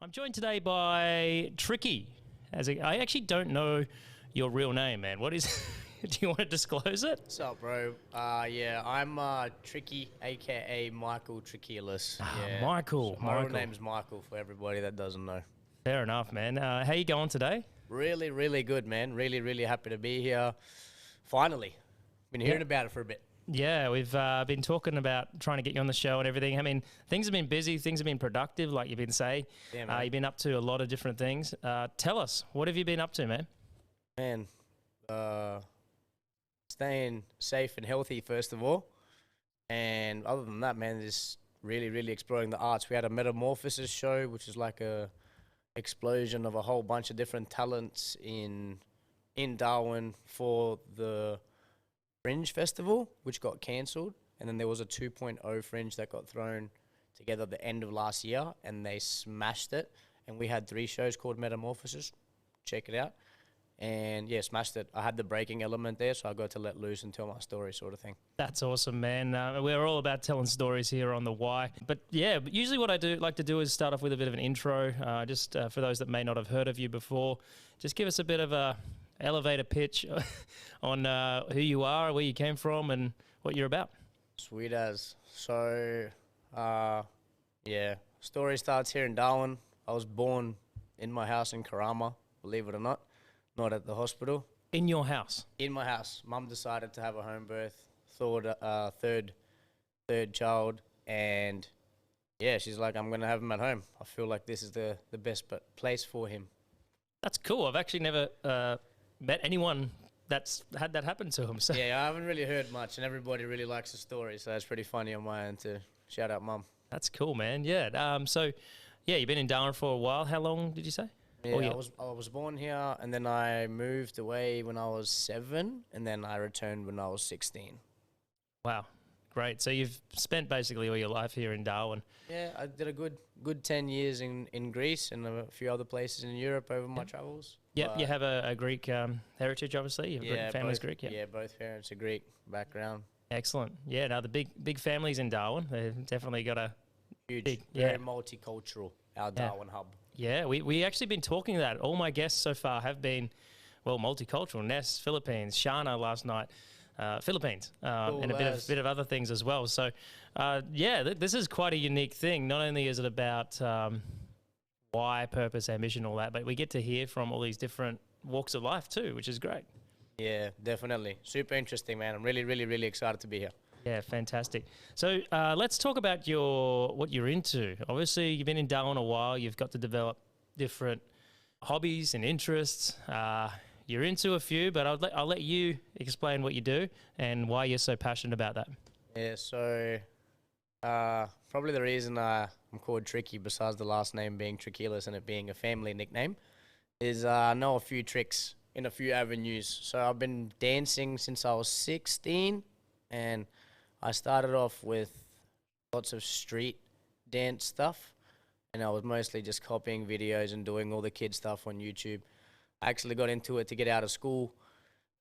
I'm joined today by Triki. I actually don't know your real name, man. What is? Do you want to disclose it? What's up, bro? Yeah, I'm Triki, aka Michael Trikilis. Yeah. Michael. So my real Michael. name's Michael for everybody that doesn't know. Fair enough, man. How you going today? Really, really good, man. Really, really happy to be here. Finally. Been hearing about it for a bit. Yeah, we've been talking about trying to get you on the show and everything. I mean, things have been busy, things have been productive, like you've been saying. Yeah, man. You've been up to a lot of different things. Tell us, what have you been up to, man? Man, staying safe and healthy, first of all. And other than that, man, just really, really exploring the arts. We had a Metamorphosis show, which is like a explosion of a whole bunch of different talents in Darwin for the Fringe Festival, which got cancelled. And then there was a 2.0 Fringe that got thrown together at the end of last year, and they smashed it. And we had 3 shows called Metamorphosis. Check it out. And yeah, smashed it. I had the breaking element there, so I got to let loose and tell my story, sort of thing. That's awesome, man. We're all about telling stories here on the Why. But yeah, usually what I like to do is start off with a bit of an intro, just for those that may not have heard of you before. Just give us a bit of a elevator pitch on who you are, where you came from, and what you're about. Sweet as. So, yeah, story starts here in Darwin. I was born in my house in Karama, believe it or not at the hospital. In your house? In my house. Mum decided to have a home birth, third child, and yeah, she's like, I'm going to have him at home. I feel like this is the best place for him. That's cool. I've actually never met anyone that's had that happen to him. So. Yeah, I haven't really heard much, and everybody really likes the story, so it's pretty funny on my end to shout out Mum. That's cool, man. Yeah. So, yeah, you've been in Darwin for a while. How long did you say? Yeah, I was born here, and then I moved away when I was 7, and then I returned when I was 16. Wow, great. So you've spent basically all your life here in Darwin. Yeah, I did a good 10 years in Greece and a few other places in Europe over my travels. Yep, you have a Greek heritage, obviously. Your family's Greek, yeah, both parents are Greek background. Excellent. Yeah, now the big families in Darwin, they've definitely got a huge, very multicultural, our Darwin hub. Yeah, we actually been talking that. All my guests so far have been, well, multicultural. Ness, Philippines, Shana last night, Philippines, and a bit of other things as well. So, this is quite a unique thing. Not only is it about why, purpose, ambition, all that, but we get to hear from all these different walks of life too, which is great. Yeah, definitely. Super interesting, man. I'm really, really, really excited to be here. Yeah, fantastic. So let's talk about what you're into. Obviously, you've been in Darwin a while. You've got to develop different hobbies and interests. You're into a few, but I'll let you explain what you do and why you're so passionate about that. Yeah, so probably the reason I'm called Triki, besides the last name being Trikilis and it being a family nickname, is I know a few tricks in a few avenues. So I've been dancing since I was 16, and I started off with lots of street dance stuff, and I was mostly just copying videos and doing all the kid stuff on YouTube. I actually got into it to get out of school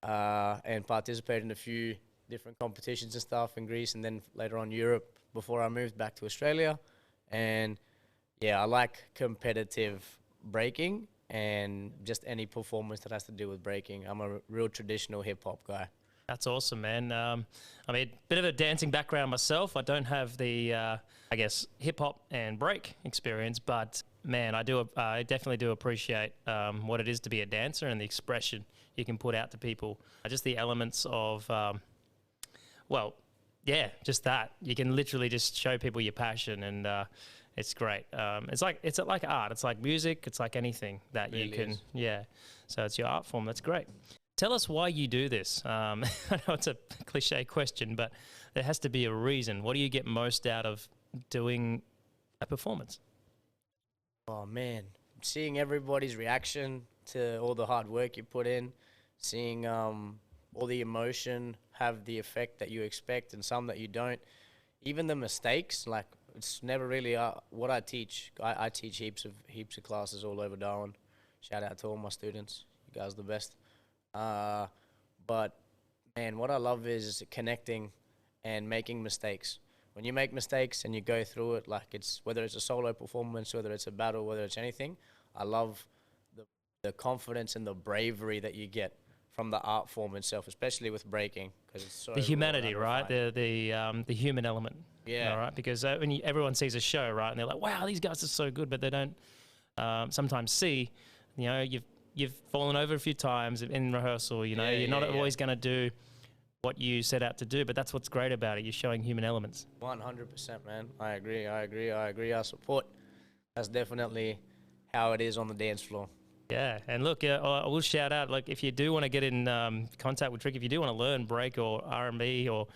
and participated in a few different competitions and stuff in Greece, and then later on Europe before I moved back to Australia. And yeah, I like competitive breaking and just any performance that has to do with breaking. I'm a real traditional hip-hop guy. That's awesome, man. I mean, bit of a dancing background myself. I don't have the, I guess, hip-hop and break experience, but man, I definitely do appreciate what it is to be a dancer and the expression you can put out to people. Just the elements of, just that. You can literally just show people your passion, and it's great. It's like art. It's like music. It's like anything that really you can, is. yeah. So it's your art form. That's great. Tell us why you do this. I know it's a cliche question, but there has to be a reason. What do you get most out of doing a performance? Oh, man. Seeing everybody's reaction to all the hard work you put in, seeing all the emotion have the effect that you expect and some that you don't. Even the mistakes, like, it's never really what I teach. I teach heaps of classes all over Darwin. Shout out to all my students. You guys are the best. But man, what I love is connecting and making mistakes. when you make mistakes and you go through it, like it's whether it's a solo performance, whether it's a battle, whether it's anything, I love the confidence and the bravery that you get from the art form itself, especially with breaking, because it's so the humanity, right? unrefined. The human element. Yeah. All right, because when everyone sees a show, right, and they're like, "Wow, these guys are so good," but they don't sometimes see, you've fallen over a few times in rehearsal. You're not always going to do what you set out to do, but that's what's great about it. You're showing human elements. 100%, man. I agree. I support. That's definitely how it is on the dance floor. Yeah, and look, I will shout out, like, if you do want to get in contact with Triki, if you do want to learn break or R&B or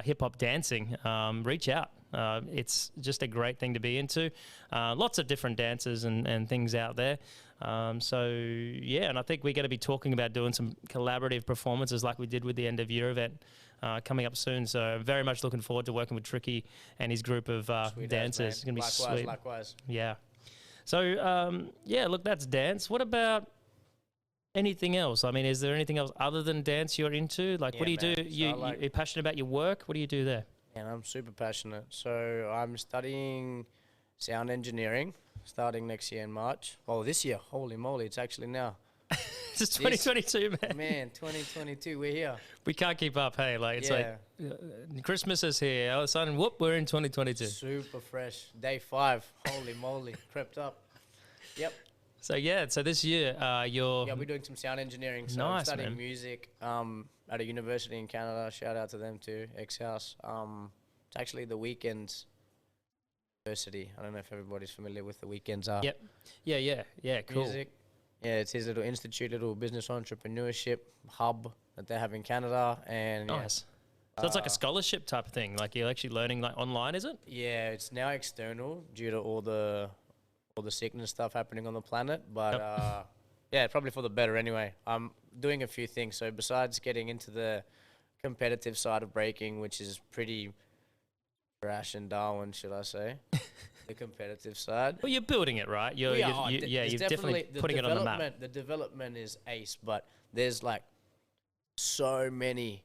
hip-hop dancing, reach out. It's just a great thing to be into. Lots of different dances and things out there. So, yeah, and I think we're going to be talking about doing some collaborative performances like we did with the end-of-year event coming up soon. So very much looking forward to working with Triki and his group of dancers. It's going to be sweet. Likewise. Yeah. So, yeah, look, that's dance. What about anything else? I mean, is there anything else other than dance you're into? Like, what do you do? You're passionate about your work? What do you do there? And I'm super passionate. So I'm studying sound engineering, starting next year in March. Oh, this year. Holy moly, it's actually now. It's 2022, man. Man, 2022, we're here. We can't keep up, hey? Like, it's like Christmas is here. All of a sudden, whoop, we're in 2022. Super fresh. Day 5. Holy moly, crept up. Yep. So, yeah, so this year, you're... Yeah, we're doing some sound engineering. So nice, I'm studying man. music at a university in Canada. Shout out to them too, X-House. It's actually the Weekends University. I don't know if everybody's familiar with the Weekends are. Yep. Yeah, cool. Music. Yeah, it's his little institute, little business entrepreneurship hub that they have in Canada. And nice. So it's like a scholarship type of thing. Like, you're actually learning like online, is it? Yeah, it's now external due to all the sickness stuff happening on the planet. But yeah, probably for the better anyway. I'm doing a few things. So besides getting into the competitive side of breaking, which is pretty trash in Darwin, should I say? The competitive side. Well, you're building it, right? You're definitely putting it on the map. The development is ace, but there's like so many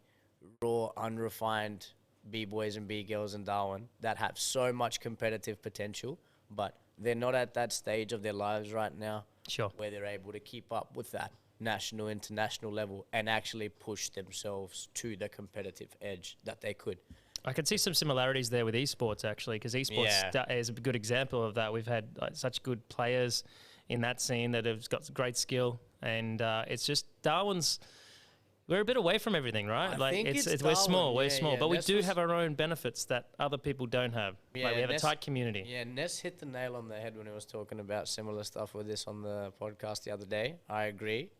raw, unrefined B-boys and B-girls in Darwin that have so much competitive potential, but they're not at that stage of their lives right now where they're able to keep up with that national, international level and actually push themselves to the competitive edge that they could. I can see some similarities there with esports, actually, because esports is a good example of that. We've had such good players in that scene that have got great skill, and it's just Darwin's. We're a bit away from everything, right? I think we're small, but we Ness do have our own benefits that other people don't have. Yeah, like we have a tight community. Yeah, Ness hit the nail on the head when he was talking about similar stuff with this on the podcast the other day. I agree.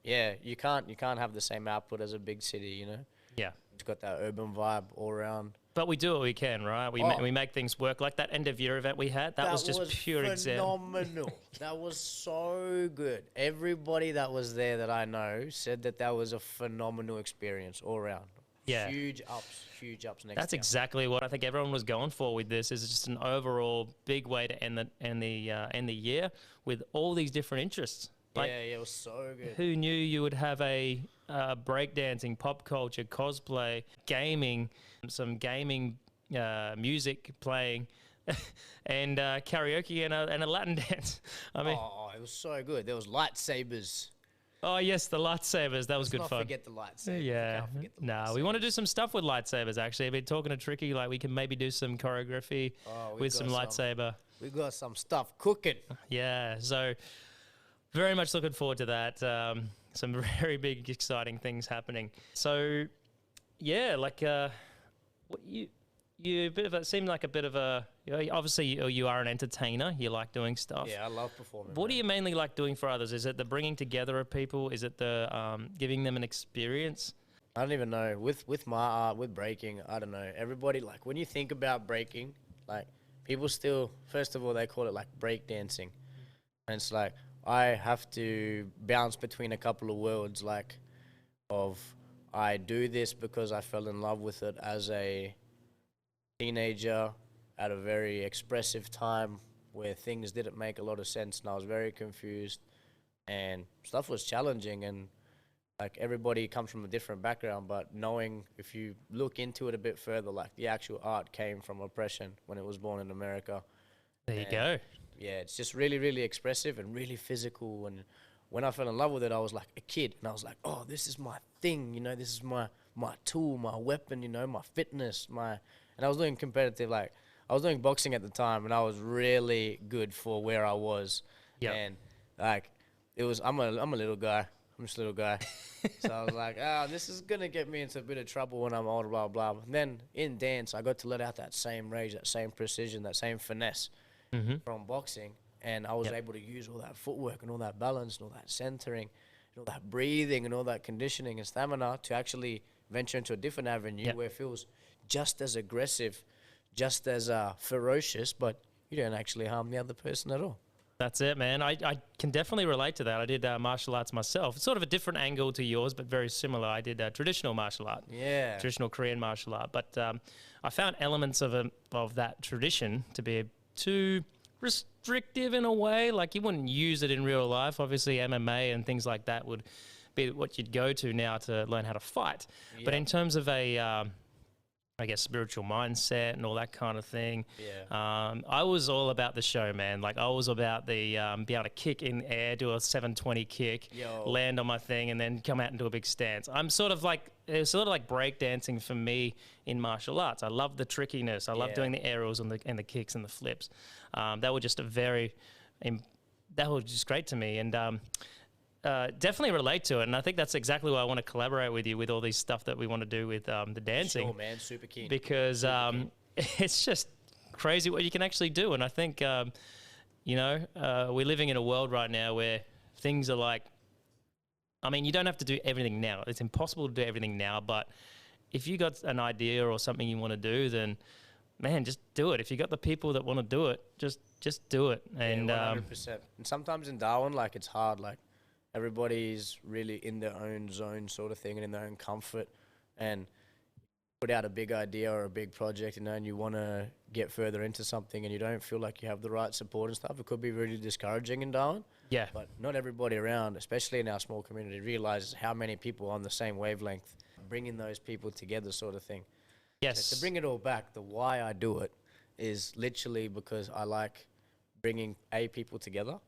Yeah, you can't have the same output as a big city, you know? Yeah. It's got that urban vibe all around. But we do what we can, right? We make things work. Like that end-of-year event we had, that was just pure example. Phenomenal. That was so good. Everybody that was there that I know said that was a phenomenal experience all around. Yeah. Huge ups next That's year. exactly what I think everyone was going for with this. Is just an overall big way to end the year with all these different interests. Like, yeah, it was so good. Who knew you would have a breakdancing, pop culture, cosplay, gaming, some gaming music playing, and karaoke and a Latin dance. I mean, it was so good. There was lightsabers. Oh yes, the lightsabers. That was good fun. Let's not forget the lightsabers. Yeah. We want to do some stuff with lightsabers. Actually, I've been talking to Triki. Like, we can maybe do some choreography with some lightsaber. We got some stuff cooking. Yeah. So. Very much looking forward to that. Some very big, exciting things happening. So, yeah, like you seem like a bit of a. Obviously, you are an entertainer. You like doing stuff. Yeah, I love performing. What do you mainly like doing for others? Is it the bringing together of people? Is it the giving them an experience? I don't even know. With my art, with breaking, I don't know. Everybody, like, when you think about breaking, like, people still, first of all, they call it like break dancing, and it's like. I have to bounce between a couple of worlds, like, of I do this because I fell in love with it as a teenager at a very expressive time where things didn't make a lot of sense and I was very confused and stuff was challenging and like everybody comes from a different background, but knowing if you look into it a bit further, like the actual art came from oppression when it was born in America. There you go. Yeah, it's just really, really expressive and really physical. And when I fell in love with it, I was like a kid, and I was like, oh, this is my thing, you know, this is my tool, my weapon, you know, my fitness, and I was doing competitive, like I was doing boxing at the time, and I was really good for where I was. Yeah. And like I'm a little guy. I'm just a little guy. So I was like, this is going to get me into a bit of trouble when I'm older, blah, blah. And then in dance, I got to let out that same rage, that same precision, that same finesse from boxing. And I was able to use all that footwork and all that balance and all that centering and all that breathing and all that conditioning and stamina to actually venture into a different avenue where it feels just as aggressive, just as ferocious, but you don't actually harm the other person at all. That's it, man. I can definitely relate to that. I did martial arts myself. It's sort of a different angle to yours, but very similar. I did traditional martial art. Yeah. Traditional Korean martial art. But I found elements of that tradition to be too restrictive in a way. Like you wouldn't use it in real life. Obviously, MMA and things like that would be what you'd go to now to learn how to fight. Yeah. But in terms of a I guess spiritual mindset and all that kind of thing. Yeah. I was all about the show, man. Like I was about the be able to kick in air, do a 720 kick, land on my thing, and then come out and do a big stance. I'm sort of like it's sort of like breakdancing for me in martial arts. I love the trickiness. I love doing the aerials and the kicks and the flips. That were just that was just great to me. And definitely relate to it, and I think that's exactly why I want to collaborate with you with all these stuff that we want to do with the dancing. Sure, man, super keen. Because it's just crazy what you can actually do, and I think we're living in a world right now where things are like, I mean, you don't have to do everything now. It's impossible to do everything now, but if you got an idea or something you want to do, then man, just do it. If you got the people that want to do it, just do it. And 100%. And sometimes in Darwin, like it's hard, like. Everybody's really in their own zone sort of thing and in their own comfort, and put out a big idea or a big project, and you want to get further into something and you don't feel like you have the right support and stuff. It could be really discouraging in Darwin. Yeah. But not everybody around, especially in our small community, realizes how many people are on the same wavelength, bringing those people together sort of thing. Yes. So to bring it all back, the why I do it is literally because I like bringing people together.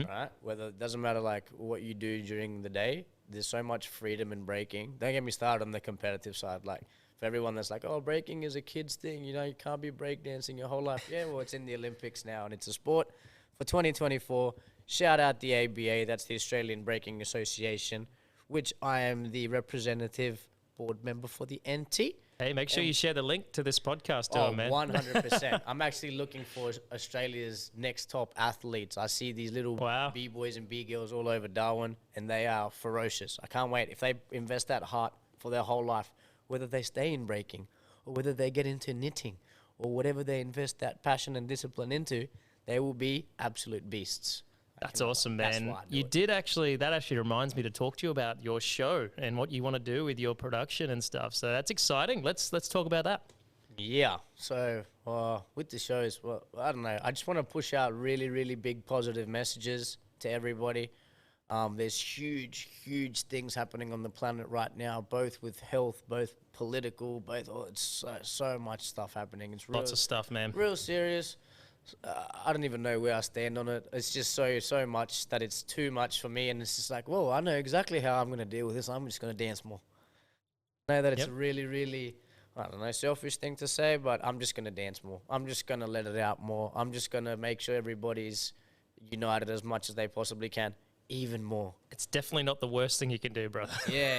Right? Whether it doesn't matter like what you do during the day, there's so much freedom in breaking. Don't get me started on the competitive side. Like for everyone that's like, oh, breaking is a kid's thing, you know, you can't be breakdancing your whole life. Yeah, well, it's in the Olympics now and it's a sport for 2024. Shout out the ABA, that's the Australian Breaking Association, which I am the representative board member for the NT. Hey, make sure you share the link to this podcast to him, man. 100%. I'm actually looking for Australia's next top athletes. I see these little B-boys and B-girls all over Darwin, and they are ferocious. I can't wait. If they invest that heart for their whole life, whether they stay in breaking or whether they get into knitting or whatever they invest that passion and discipline into, they will be absolute beasts. That's awesome, man. That actually reminds me to talk to you about your show and what you want to do with your production and stuff. So that's exciting. Let's talk about that. Yeah. So with the shows, well, I don't know. I just want to push out really, really big positive messages to everybody. There's huge, huge things happening on the planet right now, both with health, both political, it's so much stuff happening. It's lots of stuff, man. Real serious. I don't even know where I stand on it. It's just so much that it's too much for me, and it's just like, whoa, I know exactly how I'm going to deal with this. I'm just going to dance more. I know that it's a really, really, I don't know, selfish thing to say, but I'm just going to dance more. I'm just going to let it out more. I'm just going to make sure everybody's united as much as they possibly can. Even more. It's definitely not the worst thing you can do, brother. Yeah,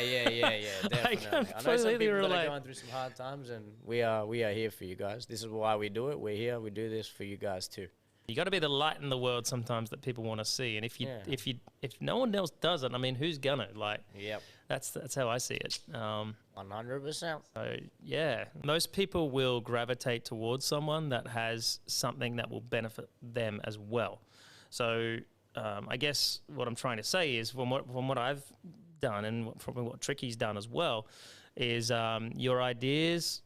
definitely. I know some people that are going through some hard times, and we are here for you guys. This is why we do it. We're here. We do this for you guys too. You got to be the light in the world sometimes that people want to see, and if no one else does it, I mean, who's gonna? Like, that's how I see it. 100%. So yeah, most people will gravitate towards someone that has something that will benefit them as well. So. I guess what I'm trying to say is from what I've done and from what Triki's done as well is your ideas,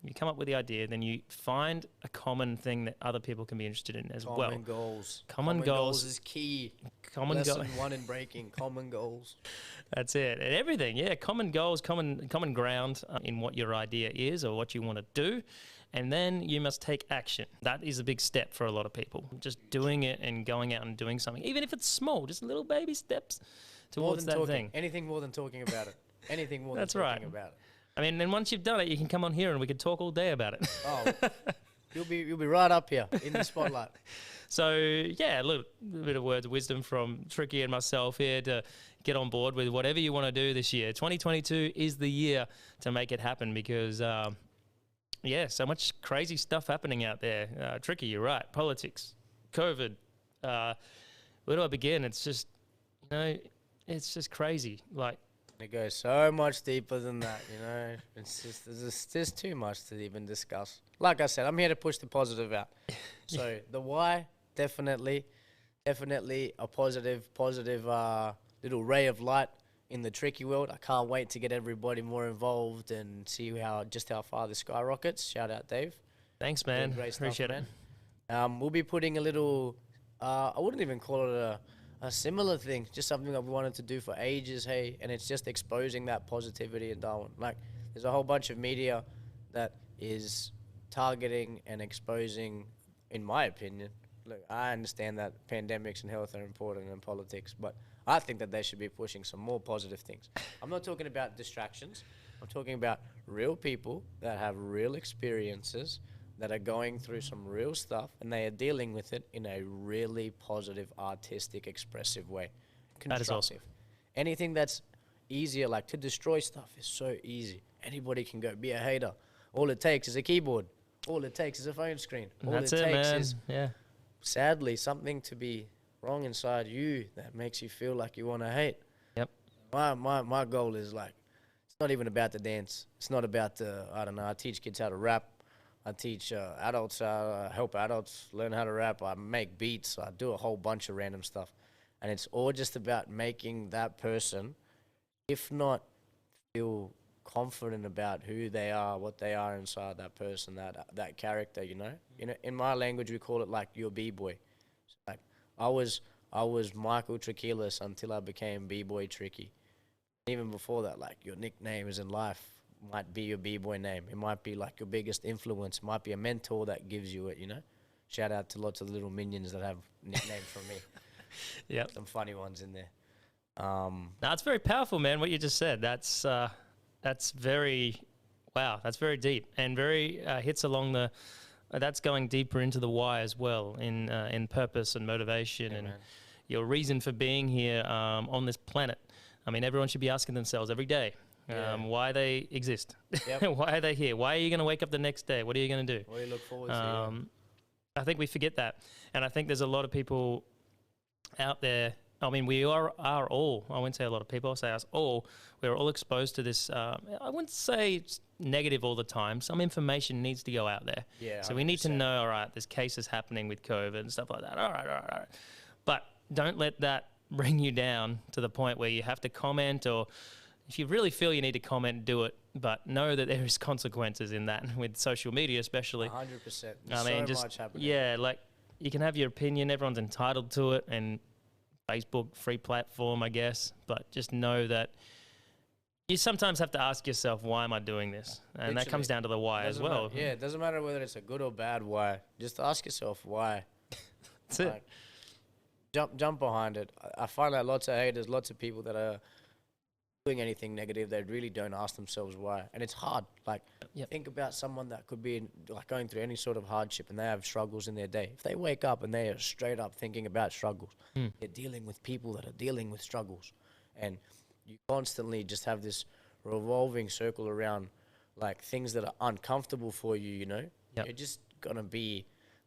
You come up with the idea, then you find a common thing that other people can be interested in as well. Common goals. Common goals is key. Lesson 1 in breaking, common goals. That's it. And everything, yeah. Common goals, common ground in what your idea is or what you want to do. And then you must take action. That is a big step for a lot of people. Just doing it and going out and doing something, even if it's small, just little baby steps towards that thing. Anything more than talking about it. Anything more than talking about it. I mean, and once you've done it, you can come on here and we can talk all day about it. Oh, you'll be right up here in the spotlight. So yeah, a little bit of words of wisdom from Triki and myself here to get on board with whatever you want to do this year. 2022 is the year to make it happen because, yeah, so much crazy stuff happening out there. Triki, you're right. Politics, COVID. Where do I begin? It's just, it's just crazy. Like, it goes so much deeper than that, It's just there's too much to even discuss. Like I said, I'm here to push the positive out. So the why, definitely a positive little ray of light in the Triki world. I can't wait to get everybody more involved and see how far this skyrockets. Shout out, Dave. Thanks, man. Appreciate it. We'll be putting a little, I wouldn't even call it a similar thing, just something that we wanted to do for ages, hey, and it's just exposing that positivity in Darwin. Like, there's a whole bunch of media that is targeting and exposing, in my opinion. Look, I understand that pandemics and health are important in politics, but I think that they should be pushing some more positive things. I'm not talking about distractions. I'm talking about real people that have real experiences, that are going through some real stuff, and they are dealing with it in a really positive, artistic, expressive way. That is awesome. Anything that's easier, like to destroy stuff, is so easy. Anybody can go be a hater. All it takes is a keyboard. All it takes is a phone screen. All That's it takes man. is, sadly, something to be wrong inside you that makes you feel like you want to hate. Yep. My goal is like, it's not even about the dance. It's not about I teach kids how to rap. I teach adults, help adults learn how to rap. I make beats. I do a whole bunch of random stuff. And it's all just about making that person, if not feel confident about who they are, what they are inside that person, that character, in my language, we call it like your B-boy. So like I was Michael Trikilis until I became B-boy Triki. Even before that, like your nicknames in life might be your B-boy name. It might be like your biggest influence. It might be a mentor that gives you it, Shout out to lots of little minions that have nicknames from me. Yeah, some funny ones in there. No, it's very powerful, man, what you just said. That's very, wow, that's very deep and very hits along that's going deeper into the why as well in purpose and motivation and your reason for being here on this planet. I mean, everyone should be asking themselves every day, why they exist. Yep. Why are they here? Why are you going to wake up the next day? What are you going to do? What do you look forward to? I think we forget that. And I think there's a lot of people out there. I mean, we are all, I wouldn't say a lot of people, I'll say us all, we're all exposed to this. I wouldn't say it's negative all the time. Some information needs to go out there. Yeah, so we need to know, all right, there's cases happening with COVID and stuff like that. All right. But don't let that bring you down to the point where you have to comment, or if you really feel you need to comment, do it. But know that there is consequences in that, with social media especially. 100%. I mean, so much happening. Yeah, like you can have your opinion. Everyone's entitled to it, and Facebook, free platform, I guess. But just know that you sometimes have to ask yourself, why am I doing this? And Literally. that comes down to the why as well. It doesn't matter whether it's a good or bad why. Just ask yourself why. That's it. Jump behind it. I find that lots of haters, lots of people that are doing anything negative, they really don't ask themselves why. And it's hard. Like, think about someone that could be going through any sort of hardship and they have struggles in their day. If they wake up and they are straight up thinking about struggles, they're dealing with people that are dealing with struggles. And you constantly just have this revolving circle around like things that are uncomfortable for you, You're just going to be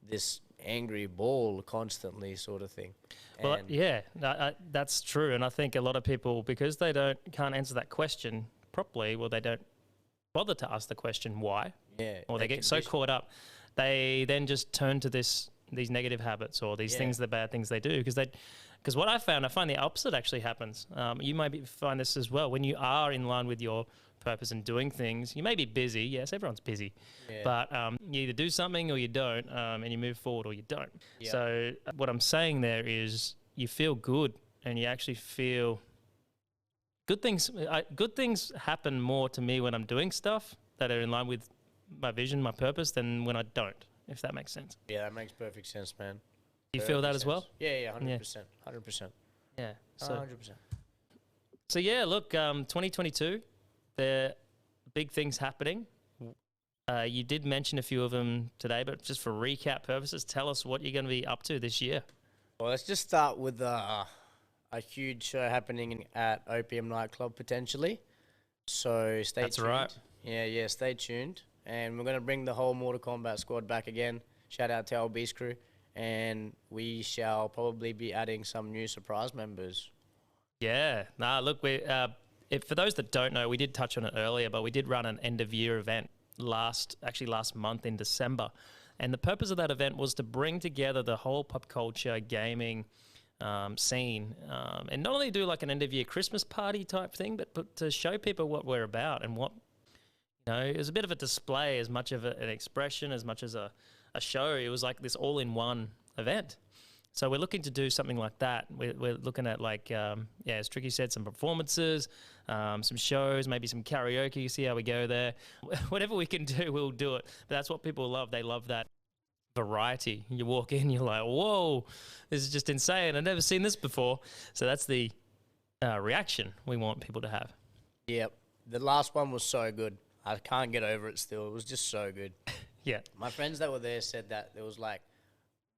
this angry ball constantly sort of thing. Well, that's true. And I think a lot of people, because they can't answer that question properly, well, they don't bother to ask the question why. Yeah. Or they get so caught up, they then just turn to these negative habits or these things, the bad things they do. Because what I find the opposite actually happens. You might find this as well. When you are in line with your purpose and doing things. You may be busy. Yes, everyone's busy. Yeah. But you either do something or you don't, and you move forward or you don't. Yep. So what I'm saying there is you feel good and you actually feel good things. Good things happen more to me when I'm doing stuff that are in line with my vision, my purpose, than when I don't, if that makes sense. Yeah, that makes perfect sense, man. Do you feel that as well? Yeah, 100%. 100%. Yeah. So, 100%. So yeah, look, 2022, there are big things happening. You did mention a few of them today, but just for recap purposes, tell us what you're going to be up to this year. Well, let's just start with a huge show happening at Opium Nightclub potentially. So stay tuned. That's right. Yeah, stay tuned. And we're going to bring the whole Mortal Kombat squad back again. Shout out to our Beast crew. And we shall probably be adding some new surprise members. Yeah. Nah, look, for those that don't know, we did touch on it earlier, but we did run an end-of-year event last month in December. And the purpose of that event was to bring together the whole pop culture gaming scene, and not only do like an end-of-year Christmas party type thing, but to show people what we're about and what, it was a bit of a display as much of an expression, as much as a show. It was like this all-in-one event. So we're looking to do something like that. We're looking at as Triki said, some performances, some shows, maybe some karaoke, see how we go there. Whatever we can do, we'll do it. But that's what people love. They love that variety. You walk in, you're like, whoa, this is just insane. I've never seen this before. So that's the reaction we want people to have. Yep. The last one was so good. I can't get over it still. It was just so good. Yeah. My friends that were there said that it was like,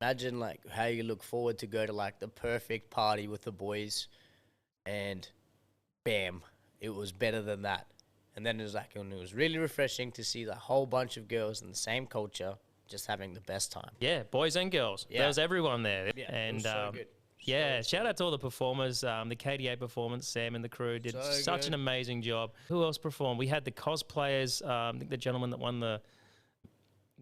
imagine like how you look forward to go to like the perfect party with the boys, and bam, it was better than that. And then it was really refreshing to see the whole bunch of girls in the same culture just having the best time. Yeah, boys and girls. Yeah. There was everyone there. Yeah, and it was so good. Yeah, shout out to all the performers. The KDA performance, Sam and the crew did such an amazing job. Who else performed? We had the cosplayers. I think the gentleman that won the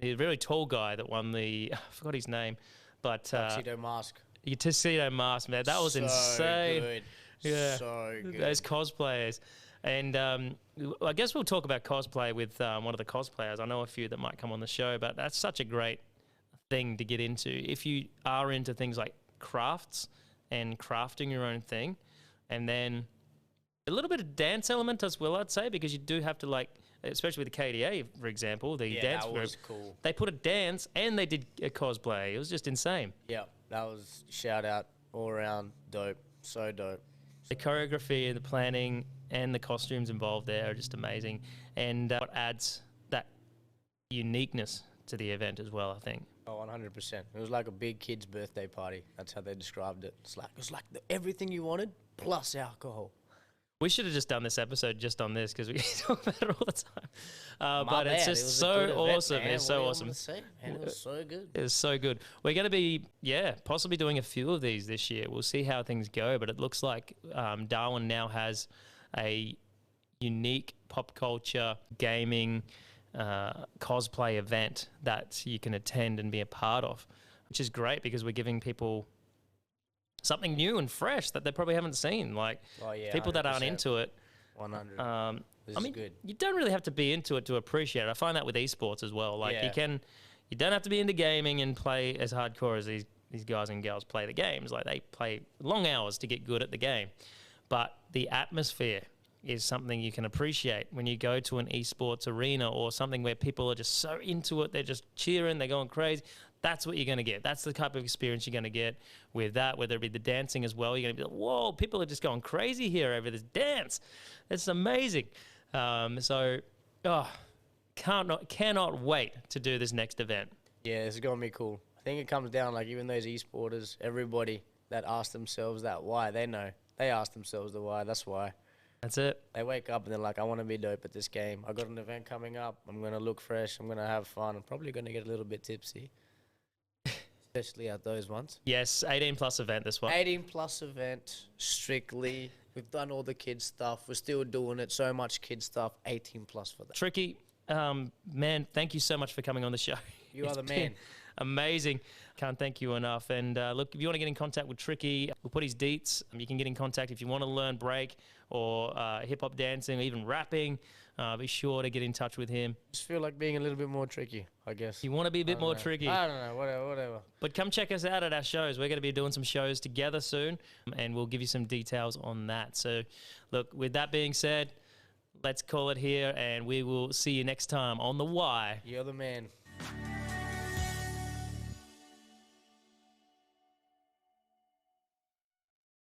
really tall guy that won I forgot his name, but Tuxedo Mask. Your Tuxedo Mask, man, that was so insane. Good. Yeah, so good. Those cosplayers. And I guess we'll talk about cosplay with one of the cosplayers. I know a few that might come on the show, but that's such a great thing to get into. If you are into things like crafts and crafting your own thing, and then a little bit of dance element as well, I'd say, because you do have to especially with the KDA, for example, the dance that group. was cool. They put a dance and they did a cosplay. It was just insane. Yeah, that was shout out all around dope. So dope. The choreography, the planning, and the costumes involved there are just amazing. And what adds that uniqueness to the event as well, I think. Oh, 100%. It was like a big kid's birthday party. That's how they described it. It was like everything you wanted plus alcohol. We should have just done this episode just on this because we talk about it all the time. But bad. it's just so awesome. It's so awesome. Man, it was so good. It's so good. We're going to be, possibly doing a few of these this year. We'll see how things go. But it looks like Darwin now has a unique pop culture gaming cosplay event that you can attend and be a part of, which is great because we're giving people something new and fresh that they probably haven't seen. Like people 100%. that aren't into it. 100. This is good. You don't really have to be into it to appreciate it. I find that with esports as well. Like you don't have to be into gaming and play as hardcore as these guys and girls play the games. Like they play long hours to get good at the game. But the atmosphere is something you can appreciate when you go to an esports arena or something where people are just so into it. They're just cheering. They're going crazy. That's what you're going to get. That's the type of experience you're going to get with that, whether it be the dancing as well. You're going to be like, whoa, people are just going crazy here over this dance. It's amazing. Cannot wait to do this next event. Yeah, it's going to be cool. I think it comes down, like, even those esporters, everybody that ask themselves that why, they know. They ask themselves the why. That's why. That's it. They wake up and they're like, I want to be dope at this game. I got an event coming up. I'm going to look fresh. I'm going to have fun. I'm probably going to get a little bit tipsy. Especially at those ones. Yes, 18+ event this one. 18+ event, strictly. We've done all the kids stuff. We're still doing it. So much kids stuff. 18+ for that. Triki, man, thank you so much for coming on the show. You are the man. Amazing. Can't thank you enough. And look, if you want to get in contact with Triki, we'll put his deets. You can get in contact if you want to learn break or hip-hop dancing or even rapping. Be sure to get in touch with him. Just feel like being a little bit more tricky, I guess. You want to be a bit more tricky. I don't know, whatever. But come check us out at our shows. We're going to be doing some shows together soon, and we'll give you some details on that. So, look, with that being said, let's call it here, and we will see you next time on The Why. You're the man.